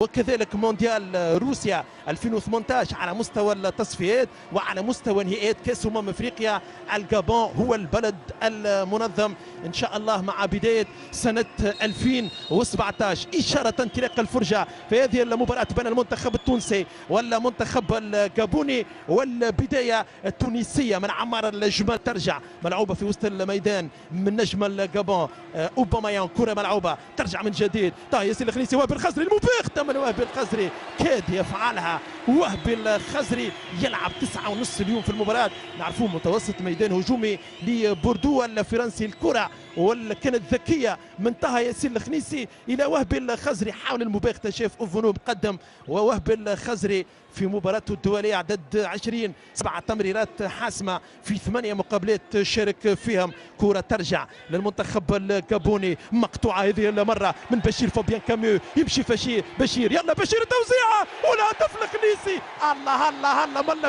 وكذلك مونديال روسيا 2018 على مستوى التصفيات وعلى مستوى نهائيات كاس افريقيا. الجابون هو البلد المنظم ان شاء الله مع بدايه سنه 2017 اشاره انطلاق الفرجه في هذه المباراه بين المنتخب التونسي والمنتخب الجابوني، والبدايه التونسيه من عمار الجمال ترجع ملعوبه في وسط الميدان من نجم الجابون اوباميان، كره ملعوبه ترجع من جديد. ياسين الخنيسي وهبي الخزري المباغته من وهبي الخزري كاد يفعلها. وهبي الخزري يلعب 9:30 اليوم في المباراة، نعرفوه متوسط ميدان هجومي لبوردو الفرنسي. الكرة كانت ذكية من طه ياسين الخنيسي إلى وهبي الخزري، حاول المباغتة شاف أوفونو مقدم، ووهبي الخزري في مباراته الدولية عدد 20 7 تمريرات حاسمة في 8 مقابلات شارك فيهم. كرة ترجع للمنتخب الجابوني مقطوعة هذه المرة من بشير فابيان كاميو، يمشي بشير يلا بشير التوزيعة والهدف الخنيسي. الله الله الله ملا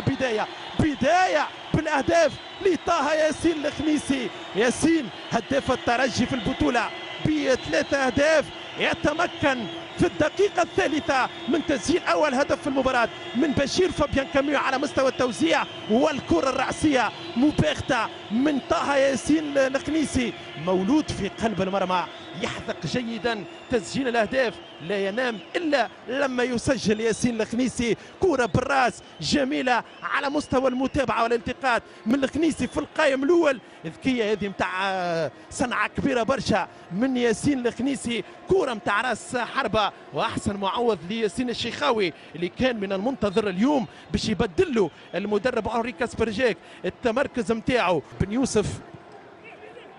بداية بالاهداف لطه ياسين الخنيسي. ياسين هداف الترجي في البطولة ب3 أهداف، يتمكن في الدقيقة الثالثة من تسجيل أول هدف في المباراة من بشير فابيان كاميو على مستوى التوزيع، والكرة الرأسية مباغتة من طه ياسين الخنيسي. مولود في قلب المرمى، يحذق جيدا تسجيل الأهداف، لا ينام إلا لما يسجل ياسين الخنيسي. كرة بالراس جميلة على مستوى المتابعة والالتقاط من الخنيسي في القائم الأول، ذكية هذه متاع صنعة كبيرة برشا من ياسين الخنيسي. كرة متاع راس حربة، وأحسن معوض لياسين الشيخاوي اللي كان من المنتظر اليوم باش يبدل له المدرب أنري كاسبرجاك التمركز متاعه. بن يوسف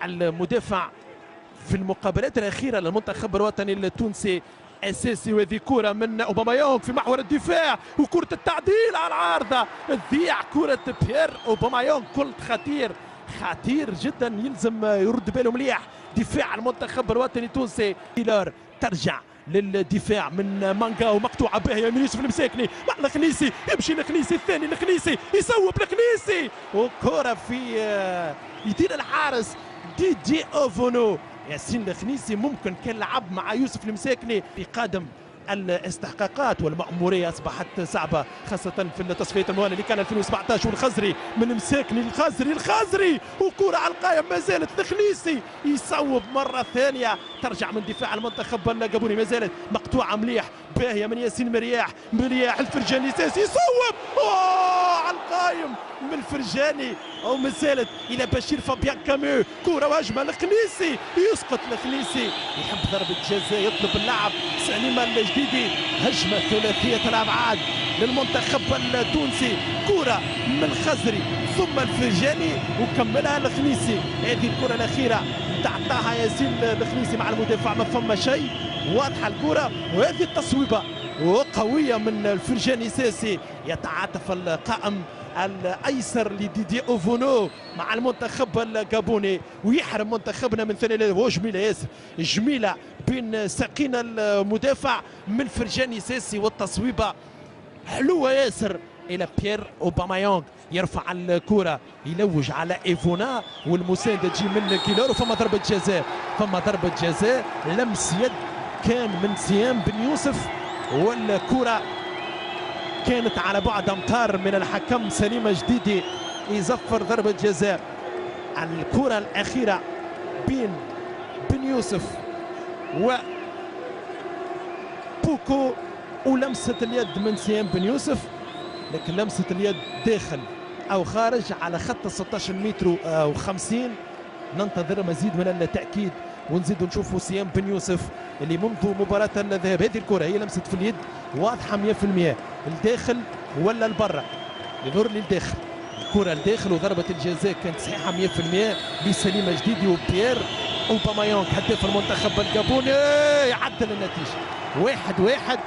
المدافع في المقابلات الأخيرة للمنتخب الوطني التونسي أساسي، وهذه كرة من أوباميانغ في محور الدفاع وكرة التعديل على العارضة تضيع كرة بيير أوباميانغ. كل خطير جدا، يلزم يرد باله مليح دفاع المنتخب الوطني التونسي. بيلار ترجع للدفاع من مانجا ومقطوعه باهيه من يوسف المساكني مع الخنيسي، يمشي الخنيسي الثاني، الخنيسي يصوب الخنيسي وكرة في يدير الحارس ديدي اوفونو. ياسين الخنيسي ممكن كان لعب مع يوسف المساكني في قادم الاستحقاقات، والمأمورية أصبحت صعبة خاصة في التصفيات المؤهلة اللي كان 2017. والخزري من مساكني الخزري وكرة على القايم ما زالت الخنيسي يصوب مرة ثانية. ترجع من دفاع المنتخب الجابوني، ما زالت مقطوعة مليح باهية من ياسين مرياح الفرجاني ساسي يصوب على القايم من الفرجاني، او ما زالت الى بشير فابيان كاميو. كرة وهجمة الخنيسي يسقط الخنيسي، يحب ضربة جزاء يطلب اللاعب سليم الجديدي. هجمة ثلاثية الابعاد للمنتخب التونسي، كرة من الخزري ثم الفرجاني وكملها الخنيسي. هذه الكرة الأخيرة تاع طه ياسين الخنيسي مع المدافع ما فما شيء، واضحة الكرة. وهذه التصويبة وقوية من الفرجاني ساسي، يتعاطف القائم الايسر لديدي اوفونو مع المنتخب الجابوني ويحرم منتخبنا من ثاني. وجميله ياسر، جميله بين ساقين المدافع من فرجاني ساسي، والتصويبه حلوه ياسر الى بيير اوباميانغ. يرفع الكره يلوج على ايفونا والمسانده تجي من كيلور، وفما ضربه جزاء لمس يد كان من سيام بن يوسف، والكره كانت على بعد امتار من الحكم سليم جديدي يزفر ضربة جزاء. الكرة الأخيرة بين بن يوسف وبوكو ولمسة اليد من سيام بن يوسف، لكن لمسة اليد داخل أو خارج على خط 16 متر و50. ننتظر مزيد من التأكيد ونزيد نشوفوا سيام بن يوسف اللي منذ مباراة الذهاب. هذه الكرة هي لمسة في اليد واضحة 100%، الداخل ولا البرة؟ يظهر لي الداخل، الكرة الداخل، وضربة الجزاء كانت صحيحة 100% لسليم جديدي. وبيير أوباميانغ هداف المنتخب الجابوني يعدل النتيجة 1-1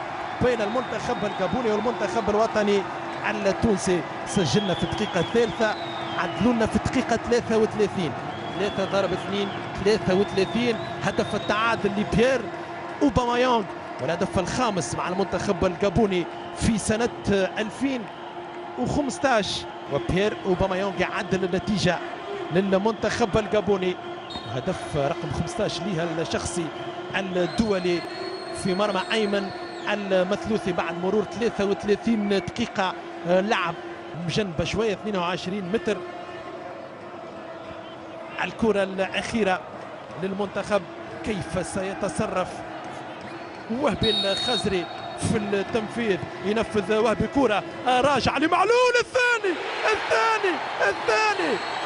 بين المنتخب الجابوني والمنتخب الوطني التونسي. سجلنا في الدقيقة الثالثة، عدلوا لنا في الدقيقة 33، 3-2 33. هدف التعادل لبيير أوباميانغ، والهدف الخامس مع المنتخب الجابوني في سنة 2015. وبيير أوباميانغ يعدل النتيجة للمنتخب الجابوني، هدف رقم 15 لها الشخصي الدولي في مرمى أيمن المثلوثي بعد مرور 33 دقيقة لعب بجنبه شوية 22 متر. الكرة الأخيرة للمنتخب، كيف سيتصرف وهبي الخزري في التنفيذ؟ ينفذ وهبي كرة راجع لمعلول، الثاني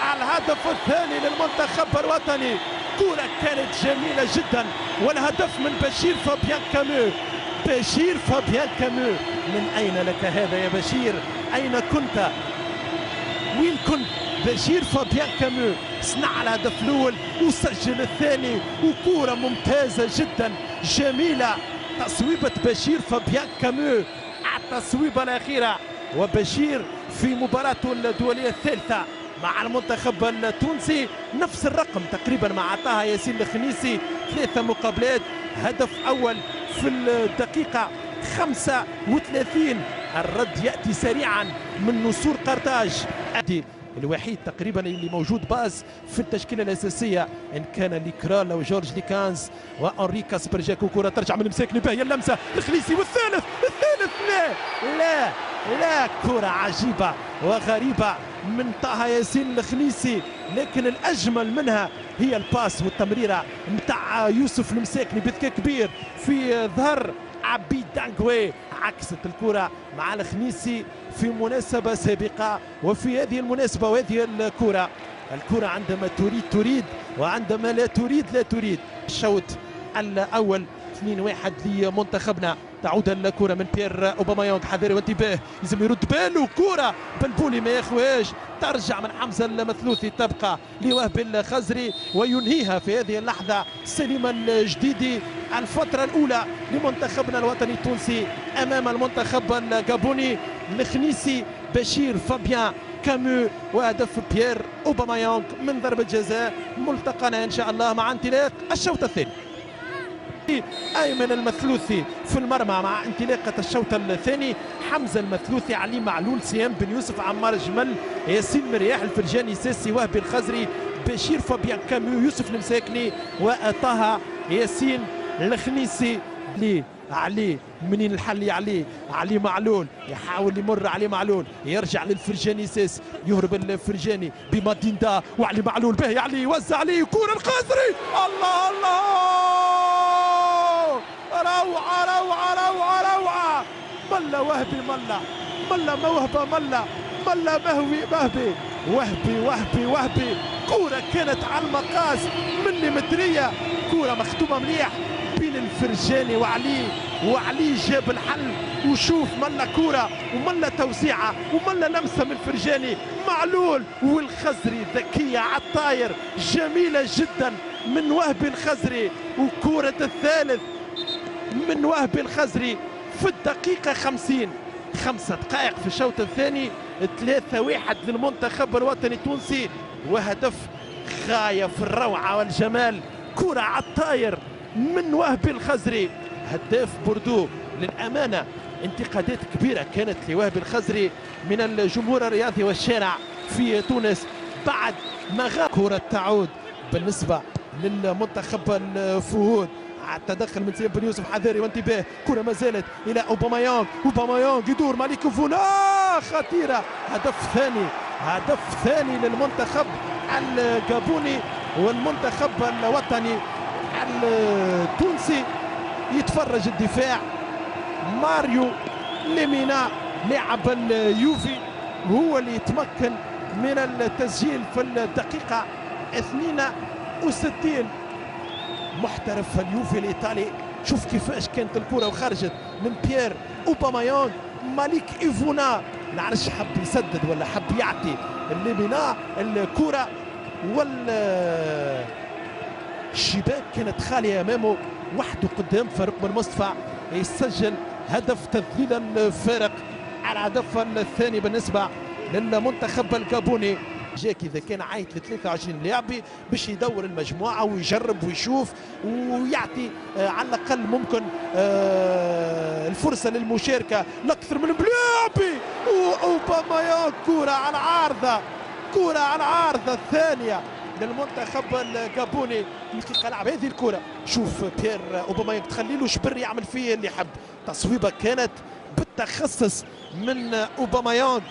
على الهدف الثاني للمنتخب الوطني. كرة كانت جميلة جدا، والهدف من بشير فابيان كامو. بشير فابيان كامو، من أين لك هذا يا بشير؟ أين كنت؟ وين كنت؟ بشير فابيان كامو صنع الهدف الأول وسجل الثاني، وكرة ممتازة جدا جميلة. تصويبة بشير فابيان كامو على التصويبة الأخيرة، وبشير في مباراته الدولية الثالثة مع المنتخب التونسي نفس الرقم تقريبا مع طه ياسين الخنيسي، 3 مقابلات، هدف أول في الدقيقة 35. الرد يأتي سريعا من نسور قرطاج، الوحيد تقريبا اللي موجود باز في التشكيله الاساسيه، ان كان ليكرال او جورج ليكانز وانريكا سبرجاكو. كره ترجع من مساكني، باهيه اللمسه الخليسي، والثالث لا كره عجيبه وغريبه من طه ياسين الخليسي، لكن الاجمل منها هي الباس والتمريره نتاع يوسف المساكني بذكاء كبير في ظهر عبيد دانغوي. عكست الكرة مع الخنيسي في مناسبة سابقة، وفي هذه المناسبة وهذه الكرة عندما تريد وعندما لا تريد. الشوط الأول 2-1 لمنتخبنا. تعود الكرة من بيير أوباميانغ، حذري وانتباه، لازم يرد باله. كرة بلبولي ما ياخوهاش، ترجع من حمزة المثلوثي، تبقى لوهبي الخزري وينهيها في هذه اللحظة سليم الجديدي. الفترة الأولى لمنتخبنا الوطني التونسي أمام المنتخب الجابوني. الخنيسي، بشير فابيان كامو، وهدف بيير أوباميانغ من ضربة جزاء. ملتقانا إن شاء الله مع انطلاق الشوط الثاني. أيمن المثلوثي في المرمى مع انطلاقة الشوط الثاني. حمزة المثلوثي، علي معلول، سيام بن يوسف، عمار جمل، ياسين مرياح، الفرجاني، ساسي، وهبي الخزري، بشير فابيان كامو، يوسف المساكني، وطه ياسين الخنيسي. علي منين الحل يا علي معلول يحاول يمر علي معلول، يرجع للفرجاني، ساس يهرب الفرجاني بماديندا، وعلي معلول باهي علي، يوزع عليه كرة الخزري. الله روعة ملا وهبي، ملا موهبة، ملا وهبي. كرة كانت على المقاس مليمترية، كرة مختومة مليح بين الفرجاني وعلي جاب الحل. وشوف ملا كرة وملا توزيعة وملا لمسة من الفرجاني، معلول والخزري ذكية على الطاير جميلة جدا من وهبي الخزري. وكرة الثالث من وهبي الخزري في الدقيقة 50. 5 دقائق في الشوط الثاني، 3-1 للمنتخب الوطني التونسي، وهدف غاية في الروعة والجمال. كرة على الطاير من وهبي الخزري، هداف بوردو. للأمانة انتقادات كبيرة كانت لوهبي الخزري من الجمهور الرياضي والشارع في تونس بعد ما غاب. كرة تعود بالنسبة للمنتخب الفهود، التدخل من سيام بن يوسف، حذاري وانتباه. كرة ما زالت إلى أوباميانغ يدور مالك فونا، خطيرة. هدف ثاني للمنتخب الجابوني والمنتخب الوطني التونسي. يتفرج الدفاع، ماريو ليمينا لاعب اليوفي هو اللي يتمكن من التسجيل في الدقيقة 62. محترف اليوفي الإيطالي، شوف كيفاش كانت الكرة وخرجت من بيير أوباميانغ. مالك إيفونا نعرفش حب يسدد ولا حب يعطي ليمينا الكرة، الشباك كانت خالية أمامه، وحده قدام فاروق بن مصطفى يسجل هدف تذليل الفارق على الهدف الثاني بالنسبة للمنتخب الجابوني. جاك إذا كان عايت ل 23 لاعبي باش يدور المجموعة ويجرب ويشوف ويعطي على الأقل ممكن الفرصة للمشاركة لأكثر من بلاعبي. وأوباميانغ كرة على العارضة الثانية للمنتخب الجابوني. دقيقة لعب هذه الكرة، شوف بيير أوباميانغ تخلي له شبر يعمل فيه اللي يحب، تصويبة كانت بالتخصص من أوباميانغ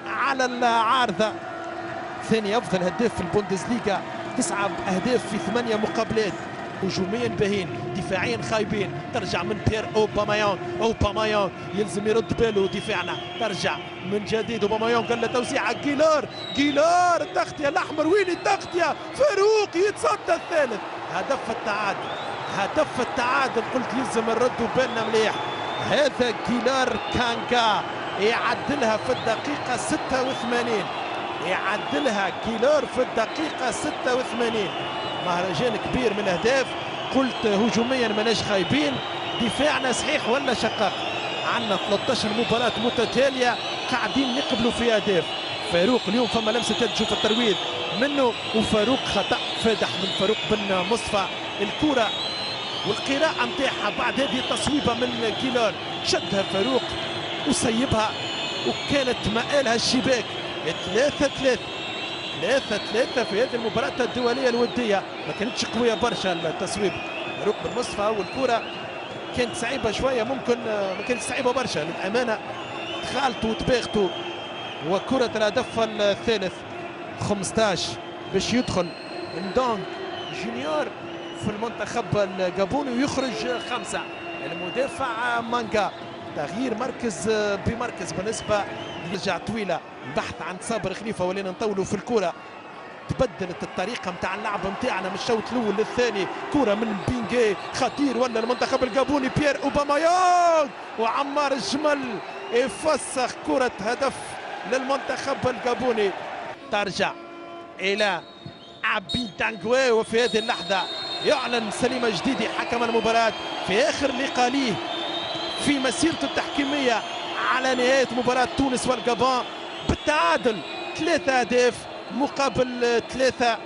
على العارضة. ثاني أفضل هداف في البوندسليغا، 9 أهداف في 8 مقابلات. هجوميا باهين، دفاعيا خايبين. ترجع من بيير أوباميانغ يلزم يرد باله دفاعنا. ترجع من جديد أوباميانغ، قال له توزيعة جيلار التغطية الأحمر. وين التغطية؟ فاروق يتصدى الثالث. هدف التعادل قلت يلزم نردوا بالنا مليح. هذا جيلار كانكا يعدلها في الدقيقة 86. يعدلها جيلار في الدقيقة 86. مهرجان كبير من اهداف. قلت هجوميا ماناش خايبين، دفاعنا صحيح ولا شقاق. عندنا 13 مباراة متتالية قاعدين نقبلوا في اهداف. فاروق اليوم فما لمسة يد، تشوف الترويض منه، وفاروق خطأ فادح من فاروق بن مصطفى. الكرة والقراءة نتاعها بعد هذه التصويبة من جيلار، شدها فاروق وسيبها وكانت مآلها الشباك. 3-3 في هذه المباراة الدولية الودية. ما كانتش قوية برشا التصويب فاروق بن مصطفى، والكرة كانت صعيبة شوية، ممكن ما كانت صعيبة برشا للأمانة. دخلتوا وتباغتوا. وكرة الهدف الثالث 15 باش يدخل ندونغ جونيور في المنتخب الجابوني ويخرج 5. المدافع مانجا تغيير مركز بمركز بالنسبة رجع طويلة. البحث عن صابر خليفة، ولينا نطولوا في الكرة. تبدلت الطريقة متاع اللعب متاعنا من الشوط الأول للثاني. كرة من بينجي خطير، ولا المنتخب الجابوني بيير أوباميانغ وعمار الجمل يفسخ كرة هدف للمنتخب الجابوني. ترجع إلى عبيد تانغوي، وفي هذه اللحظة يعلن سليمة جديدي حكم المباراة في آخر لقاء ليه في مسيرته التحكيمية على نهاية مباراة تونس والجابون بالتعادل 3 أهداف مقابل 3.